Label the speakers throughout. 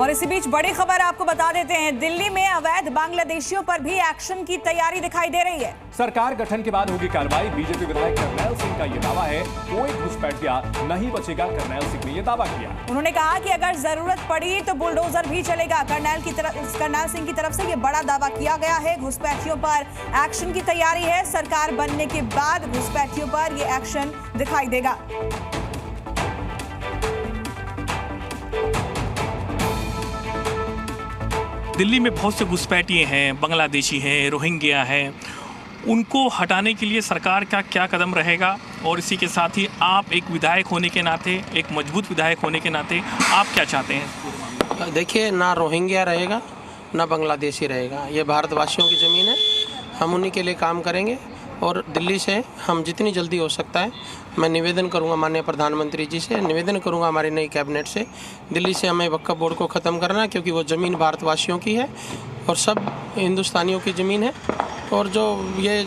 Speaker 1: और इसी बीच बड़ी खबर आपको बता देते हैं, दिल्ली में अवैध बांग्लादेशियों पर भी एक्शन की तैयारी दिखाई दे रही है।
Speaker 2: सरकार गठन के बाद होगी कार्रवाई। बीजेपी विधायक करनैल सिंह का यह दावा है, कोई घुसपैठिया नहीं बचेगा। करनैल सिंह ने यह दावा किया।
Speaker 1: उन्होंने कहा कि अगर जरूरत पड़ी तो बुलडोजर भी चलेगा। करनैल सिंह की तरफ से यह बड़ा दावा किया गया है। घुसपैठियों पर एक्शन की तैयारी है। सरकार बनने के बाद घुसपैठियों पर यह एक्शन दिखाई देगा।
Speaker 3: दिल्ली में बहुत से घुसपैठिए हैं, बांग्लादेशी हैं, रोहिंग्या हैं। उनको हटाने के लिए सरकार का क्या कदम रहेगा, और इसी के साथ ही आप एक विधायक होने के नाते, एक मजबूत विधायक होने के नाते आप क्या चाहते हैं?
Speaker 4: देखिए, ना रोहिंग्या रहेगा ना बांग्लादेशी रहेगा। ये भारतवासियों की ज़मीन है, हम उन्हीं के लिए काम करेंगे। और दिल्ली से हम जितनी जल्दी हो सकता है, मैं निवेदन करूंगा माननीय प्रधानमंत्री जी से, निवेदन करूंगा हमारी नई कैबिनेट से, दिल्ली से हमें वक्फ बोर्ड को ख़त्म करना, क्योंकि वो ज़मीन भारतवासियों की है और सब हिंदुस्तानियों की ज़मीन है। और जो ये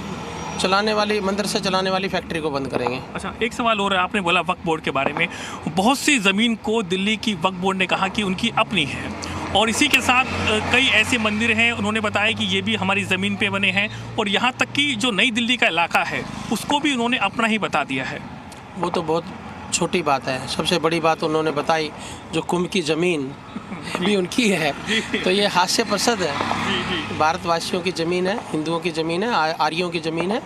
Speaker 4: चलाने वाली मदरसे चलाने वाली फैक्ट्री को बंद करेंगे।
Speaker 3: अच्छा, एक सवाल और है। आपने बोला वक्फ बोर्ड के बारे में, बहुत सी ज़मीन को दिल्ली की वक्फ बोर्ड ने कहा कि उनकी अपनी है, और इसी के साथ कई ऐसे मंदिर हैं, उन्होंने बताया कि ये भी हमारी ज़मीन पे बने हैं, और यहाँ तक कि जो नई दिल्ली का इलाका है उसको भी उन्होंने अपना ही बता दिया है।
Speaker 4: वो तो बहुत छोटी बात है। सबसे बड़ी बात उन्होंने बताई, जो कुंभ की ज़मीन भी उनकी है, तो ये हास्यास्पद है। भारतवासियों की ज़मीन है, हिंदुओं की ज़मीन है, आर्यों की ज़मीन है,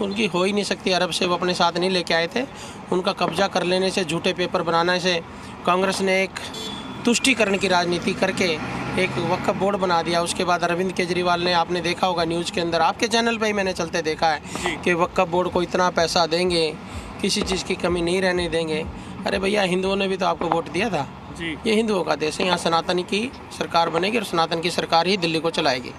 Speaker 4: उनकी हो ही नहीं सकती। अरब से वो अपने साथ नहीं लेके आए थे। उनका कब्जा कर लेने से, झूठे पेपर बनाने से कांग्रेस ने एक तुष्टीकरण की राजनीति करके एक वक्फ बोर्ड बना दिया। उसके बाद अरविंद केजरीवाल ने, आपने देखा होगा न्यूज़ के अंदर, आपके चैनल पे ही मैंने चलते देखा है कि वक्फ बोर्ड को इतना पैसा देंगे, किसी चीज़ की कमी नहीं रहने देंगे। अरे भैया, हिंदुओं ने भी तो आपको वोट दिया था। ये हिंदुओं का देश है, यहाँ सनातन की सरकार बनेगी और सनातन की सरकार ही दिल्ली को चलाएगी।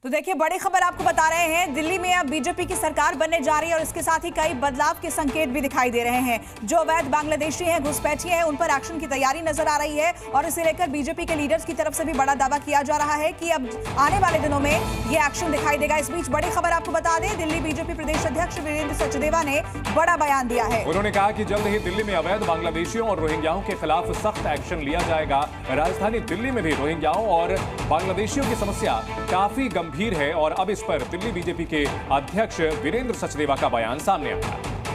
Speaker 1: तो देखिए, बड़ी खबर आपको बता रहे हैं, दिल्ली में अब बीजेपी की सरकार बनने जा रही है और इसके साथ ही कई बदलाव के संकेत भी दिखाई दे रहे हैं। जो अवैध बांग्लादेशी हैं, घुसपैठिए हैं, उन पर एक्शन की तैयारी नजर आ रही है, और इसे लेकर बीजेपी के लीडर्स की तरफ से भी बड़ा दावा किया जा रहा है कि अब आने वाले दिनों में ये एक्शन दिखाई देगा। इस बीच बड़ी खबर आपको बता दें, दिल्ली बीजेपी प्रदेश अध्यक्ष वीरेंद्र सचदेवा ने बड़ा बयान दिया है।
Speaker 2: उन्होंने कहा कि जल्द ही दिल्ली में अवैध बांग्लादेशियों और रोहिंग्याओं के खिलाफ सख्त एक्शन लिया जाएगा। राजधानी दिल्ली में भी रोहिंग्याओं और बांग्लादेशियों की समस्या काफी गंभीर है, और अब इस पर दिल्ली बीजेपी के अध्यक्ष वीरेंद्र सचदेवा का बयान सामने आया।